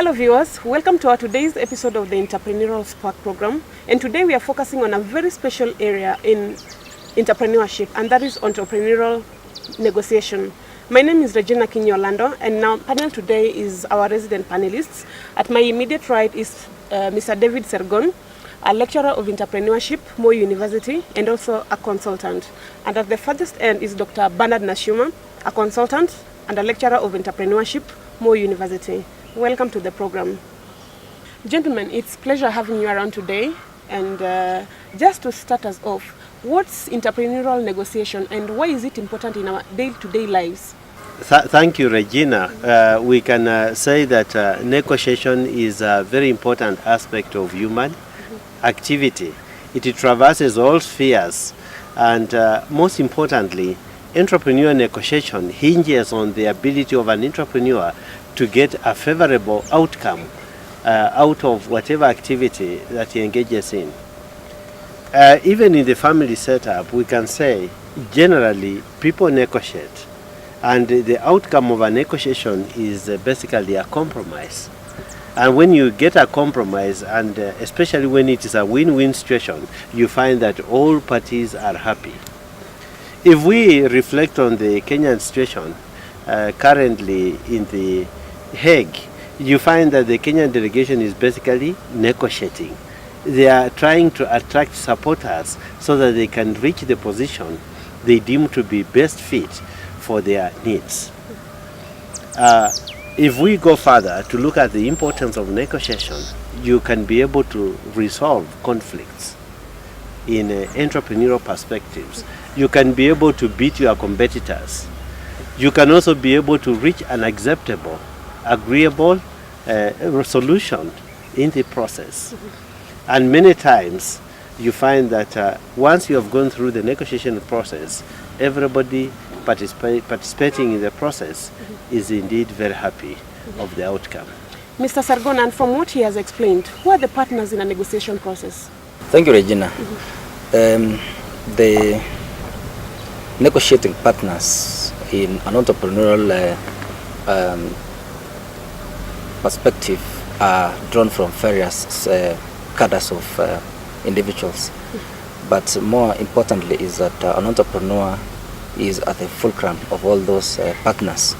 Hello viewers, welcome to our today's episode of the Entrepreneurial Spark program. And today we are focusing on a very special area in entrepreneurship, and that is entrepreneurial negotiation. My name is Regina Kinyolando, and our panel today is our resident panelists. At my immediate right is Mr. David Sergon, a lecturer of entrepreneurship, Moi University, and also a consultant. And at the furthest end is Dr. Bernard Nashuma, a consultant and a lecturer of entrepreneurship, Moi University. Welcome to the program. Gentlemen, it's a pleasure having you around today. And just to start us off, what's entrepreneurial negotiation and why is it important in our day-to-day lives? Thank you, Regina. We can say that negotiation is a very important aspect of human activity. It traverses all spheres, and most importantly, entrepreneurial negotiation hinges on the ability of an entrepreneur to get a favorable outcome out of whatever activity that he engages in. Even in the family setup, we can say generally people negotiate, and the outcome of a negotiation is basically a compromise. And when you get a compromise, and especially when it is a win-win situation, you find that all parties are happy. If we reflect on the Kenyan situation currently in the Hague, you find that the Kenyan delegation is basically negotiating. They are trying to attract supporters so that they can reach the position they deem to be best fit for their needs. If we go further to look at the importance of negotiation, you can be able to resolve conflicts in entrepreneurial perspectives. You can be able to beat your competitors. You can also be able to reach an acceptable, agreeable solution in the process. And many times you find that once you have gone through the negotiation process, everybody participating in the process is indeed very happy of the outcome. Mr. Sargon, and from what he has explained, who are the partners in a negotiation process? Thank you, Regina. The negotiating partners in an entrepreneurial perspective are drawn from various cadres of individuals. But more importantly is that an entrepreneur is at the fulcrum of all those partners.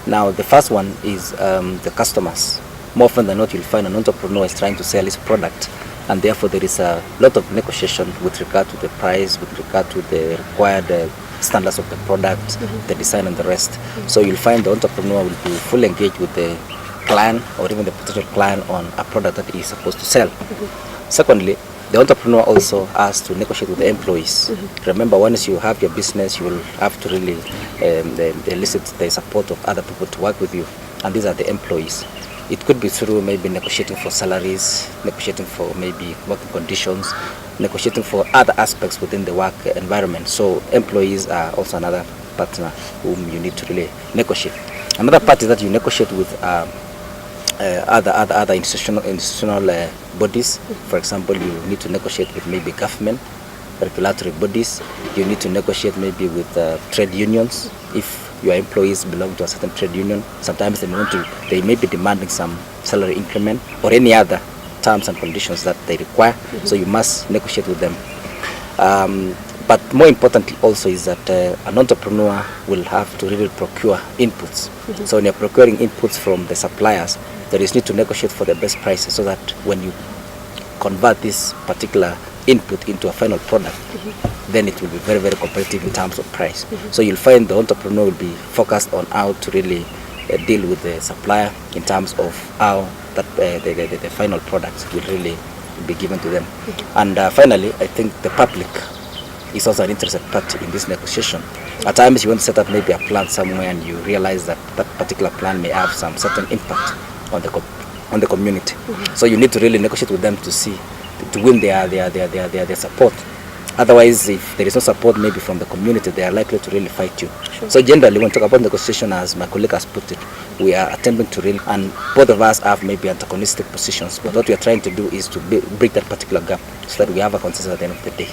Now the first one is the customers. More often than not, you'll find an entrepreneur is trying to sell his product, and therefore there is a lot of negotiation with regard to the price, with regard to the required standards of the product, the design and the rest. So you'll find the entrepreneur will be fully engaged with the client or even the potential client on a product that he is supposed to sell. Secondly, the entrepreneur also has to negotiate with the employees. Remember, once you have your business, you will have to really elicit the support of other people to work with you, and these are the employees. It could be through maybe negotiating for salaries, negotiating for maybe working conditions, negotiating for other aspects within the work environment. So employees are also another partner whom you need to really negotiate. Another party that you negotiate with other institutional bodies. For example, you need to negotiate with maybe government, regulatory bodies. You need to negotiate maybe with trade unions. If your employees belong to a certain trade union, sometimes they may be demanding some salary increment or any other terms and conditions that they require. So you must negotiate with them. But more importantly also is that an entrepreneur will have to really procure inputs. So when you're procuring inputs from the suppliers, there is need to negotiate for the best prices so that when you convert this particular input into a final product, then it will be very, very competitive in terms of price. So you'll find the entrepreneur will be focused on how to really deal with the supplier in terms of how that the final product will really be given to them. And finally, I think the public is also an interested party in this negotiation. At times you want to set up maybe a plan somewhere and you realize that that particular plan may have some certain impact on the community. So you need to really negotiate with them to win their support Otherwise, if there is no support maybe from the community, they are likely to really fight you. Sure. So generally, when we talk about negotiation, as my colleague has put it, we are attempting to really, and both of us have maybe antagonistic positions, but what we are trying to do is to break that particular gap so that we have a consensus at the end of the day.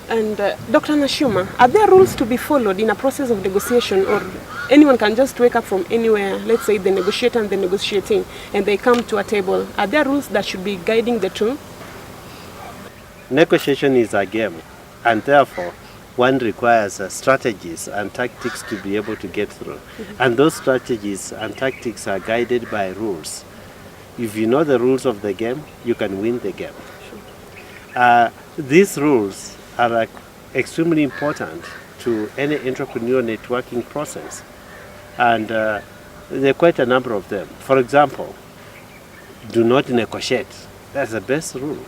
And Dr. Nashuma, are there rules to be followed in a process of negotiation, or anyone can just wake up from anywhere, let's say the negotiator and the negotiating, and they come to a table? Are there rules that should be guiding the two? Negotiation is a game, and therefore one requires strategies and tactics to be able to get through. And those strategies and tactics are guided by rules. If you know the rules of the game, you can win the game. These rules are extremely important to any entrepreneurial networking process, and there are quite a number of them. For example, do not negotiate. That's the best rule.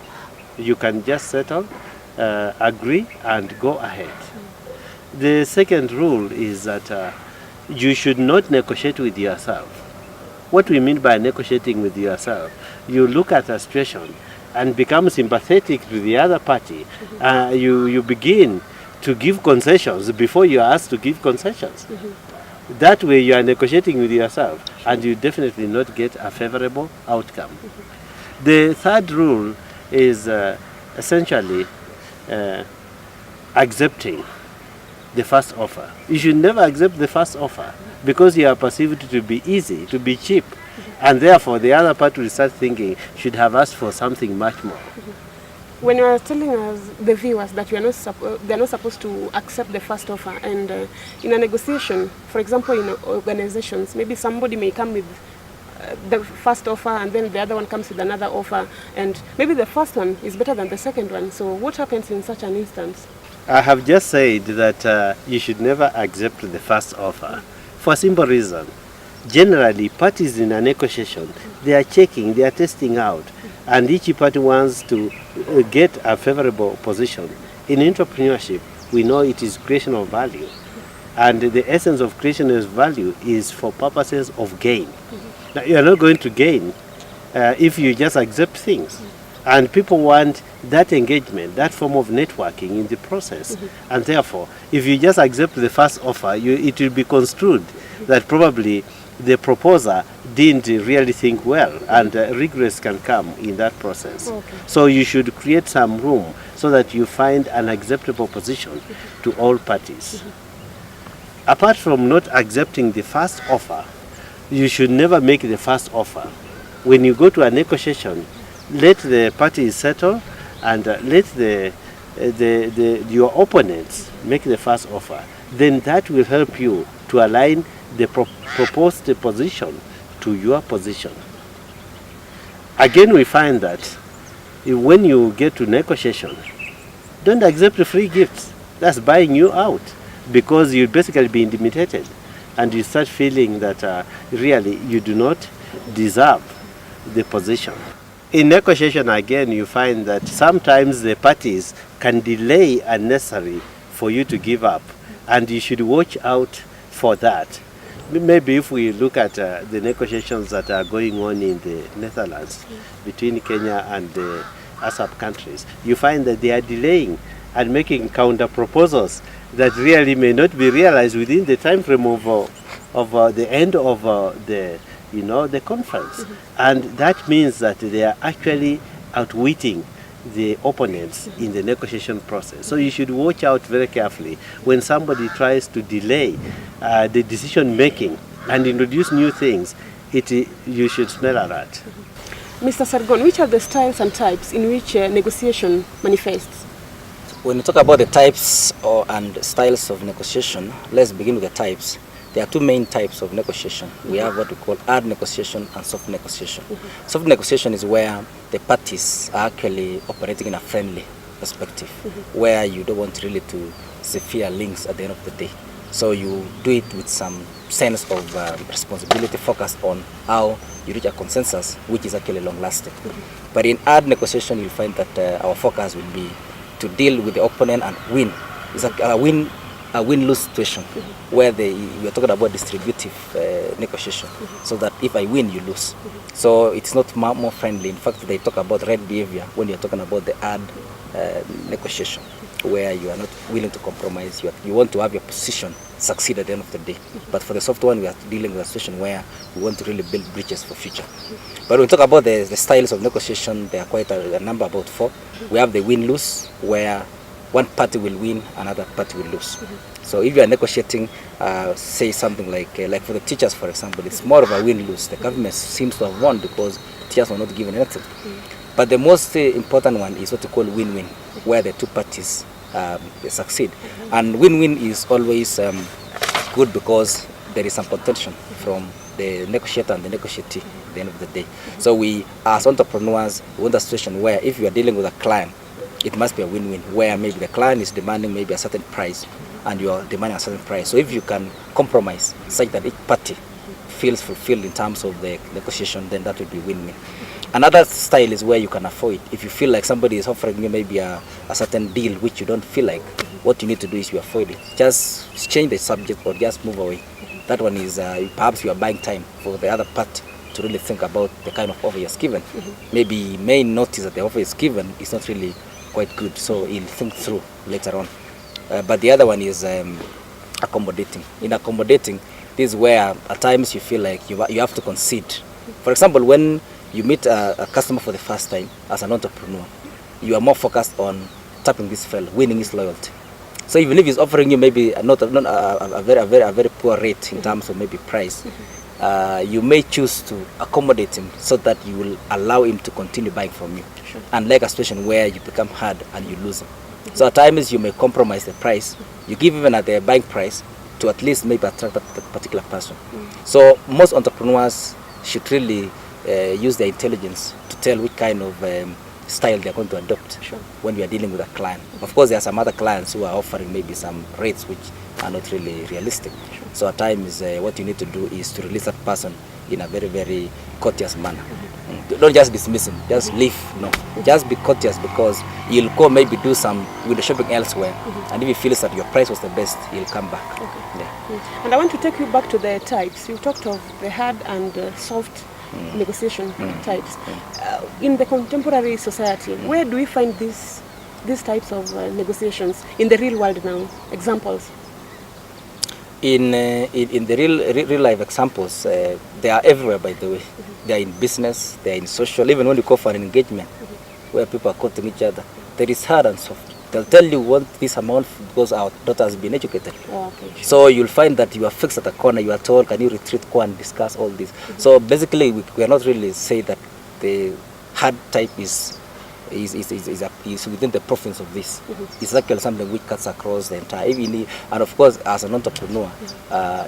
You can just settle, agree, and go ahead. The second rule is that you should not negotiate with yourself. What we mean by negotiating with yourself, you look at a situation and become sympathetic to the other party. You begin to give concessions before you are asked to give concessions. That way you are negotiating with yourself, and you definitely not get a favorable outcome. The third rule is essentially accepting the first offer. You should never accept the first offer because you are perceived to be easy, to be cheap, and therefore the other party will start thinking should have asked for something much more. When you are telling us, the viewers, that you are they're not supposed to accept the first offer, and in a negotiation, for example, in organizations, maybe somebody may come with the first offer and then the other one comes with another offer, and maybe the first one is better than the second one. So what happens in such an instance? I have just said that you should never accept the first offer for a simple reason. Generally, parties in a negotiation, they are checking, they are testing out, and each party wants to get a favorable position. In entrepreneurship, we know it is creation of value, and the essence of creation of value is for purposes of gain. Now, you are not going to gain if you just accept things. And people want that engagement, that form of networking in the process. And therefore, if you just accept the first offer, it will be construed that probably the proposer didn't really think well, and regrets can come in that process. Okay. So you should create some room so that you find an acceptable position to all parties. Apart from not accepting the first offer, you should never make the first offer. When you go to a negotiation, let the parties settle, and let your opponents make the first offer. Then that will help you to align the proposed position to your position. Again, we find that when you get to negotiation, don't accept free gifts. That's buying you out, because you'll basically be intimidated, and you start feeling that really you do not deserve the position. In negotiation, again, you find that sometimes the parties can delay unnecessarily for you to give up, and you should watch out for that. Maybe if we look at the negotiations that are going on in the Netherlands between Kenya and the ASAP countries, you find that they are delaying and making counter proposals that really may not be realized within the time frame of the end of the conference. And that means that they are actually outwitting the opponents in the negotiation process. So you should watch out very carefully when somebody tries to delay the decision making and introduce new things. You should smell a rat. Mr. Sargon, which are the styles and types in which negotiation manifests? When we talk about the types and styles of negotiation, let's begin with the types. There are two main types of negotiation. We have what we call hard negotiation and soft negotiation. Soft negotiation is where the parties are actually operating in a friendly perspective, where you don't want really to severe links at the end of the day. So you do it with some sense of responsibility focused on how you reach a consensus, which is actually long-lasting. But in hard negotiation, you'll find that our focus will be to deal with the opponent and win. It's like a win-lose situation, where we are talking about distributive negotiation, so that if I win, you lose. So it's not more friendly. In fact, they talk about red behavior when you're talking about the hard negotiation. where you are not willing to compromise. You want to have your position succeed at the end of the day. But for the soft one, we are dealing with a situation where we want to really build bridges for future. But when we talk about the styles of negotiation, there are quite a number, about 4. We have the win-lose, where one party will win, another party will lose. So if you are negotiating, say something like for the teachers, for example, it's more of a win-lose. The government seems to have won because the teachers were not given anything. But the most important one is what we call win-win, where the 2 parties they succeed. And win-win is always good because there is some contention from the negotiator and the negotiatee at the end of the day. So we, as entrepreneurs, we want a situation where if you are dealing with a client, it must be a win-win, where maybe the client is demanding maybe a certain price and you are demanding a certain price. So if you can compromise such that each party feels fulfilled in terms of the negotiation, then that would be win-win. Another style is where you can avoid. If you feel like somebody is offering you maybe a certain deal which you don't feel like, what you need to do is you avoid it. Just change the subject or just move away. That one is perhaps you are buying time for the other party to really think about the kind of offer you're given. Maybe you may notice that the offer is given is not really quite good, so he'll think through later on. But the other one is accommodating. In accommodating, this is where at times you feel like you have to concede. For example, when you meet a customer for the first time as an entrepreneur, you are more focused on tapping this fellow, winning his loyalty. So even if he's offering you maybe not a very poor rate in terms of maybe price, you may choose to accommodate him so that you will allow him to continue buying from you. Sure. Unlike a situation where you become hard and you lose him. So at times you may compromise the price, you give even at the buying price to at least maybe attract that particular person. So most entrepreneurs should really use their intelligence to tell which kind of style they're going to adopt when we are dealing with a client. Of course, there are some other clients who are offering maybe some rates which are not really realistic. So at times what you need to do is to release that person in a very courteous manner. Don't just dismiss him, just leave. No, just be courteous, because he'll go maybe do some with the shopping elsewhere, and if he feels that your price was the best, he'll come back. Yeah. And I want to take you back to the types. You talked of the hard and soft negotiation types. In the contemporary society, where do we find these types of negotiations in the real world now? Examples? In the real life examples, they are everywhere, by the way. They are in business, they are in social, even when you go for an engagement where people are quoting each other, there is hard and soft. They'll tell you once this amount goes out, daughter has been educated. So you'll find that you are fixed at a corner, you are told, can you retreat, go and discuss all this. So basically, we are not really say that the hard type is within the province of this. It's actually something which cuts across the entire, and of course, as an entrepreneur,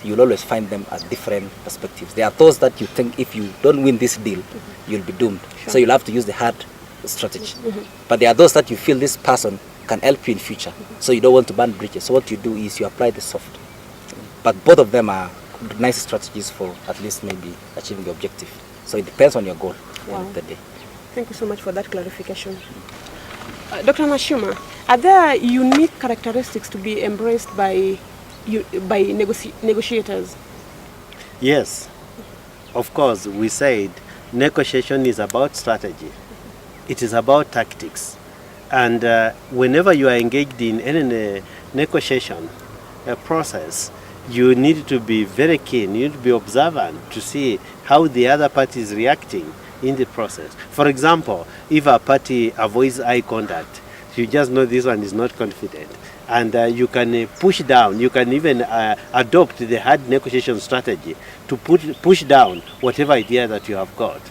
you'll always find them at different perspectives. There are those that you think if you don't win this deal, you'll be doomed. So you'll have to use the hard strategy. But there are those that you feel this person can help you in future, so you don't want to burn bridges. So what you do is you apply the soft. But both of them are nice strategies for at least maybe achieving the objective. So it depends on your goal at the end of the day. Thank you so much for that clarification. Dr. Nashuma, are there unique characteristics to be embraced by negotiators? Yes. Of course, we said negotiation is about strategy. It is about tactics. And whenever you are engaged in any negotiation process, you need to be very keen, you need to be observant to see how the other party is reacting in the process. For example, if a party avoids eye contact, you just know this one is not confident. And you can push down, you can even adopt the hard negotiation strategy to push down whatever idea that you have got.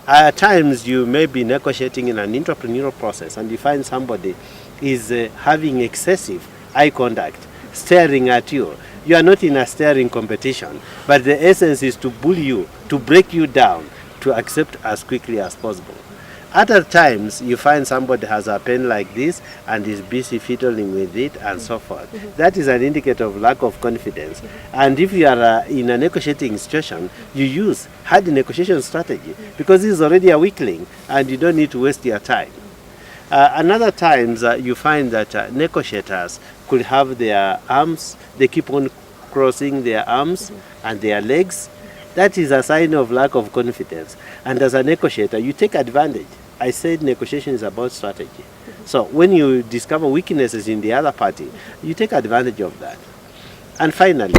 At times you may be negotiating in an entrepreneurial process and you find somebody is having excessive eye contact, staring at you. You are not in a staring competition, but the essence is to bully you, to break you down, to accept as quickly as possible. Other times you find somebody has a pen like this and is busy fiddling with it and so forth. That is an indicator of lack of confidence. And if you are in a negotiating situation, you use hard negotiation strategy because this is already a weakling and you don't need to waste your time. Another times you find that negotiators could have their arms, they keep on crossing their arms and their legs. That is a sign of lack of confidence. And as a negotiator, you take advantage. I said negotiation is about strategy. So when you discover weaknesses in the other party, you take advantage of that. And finally,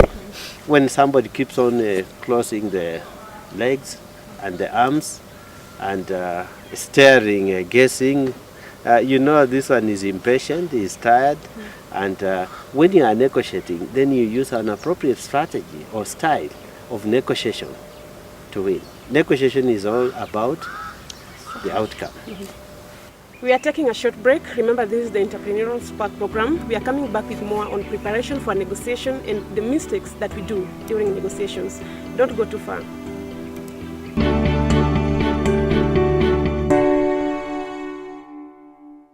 when somebody keeps on closing the legs and the arms and staring, guessing, you know this one is impatient, is tired, and when you are negotiating, then you use an appropriate strategy or style of negotiation to win. Negotiation is all about the outcome. We are taking a short break. Remember, this is the Entrepreneurial Spark program. We are coming back with more on preparation for negotiation and the mistakes that we do during negotiations. Don't go too far.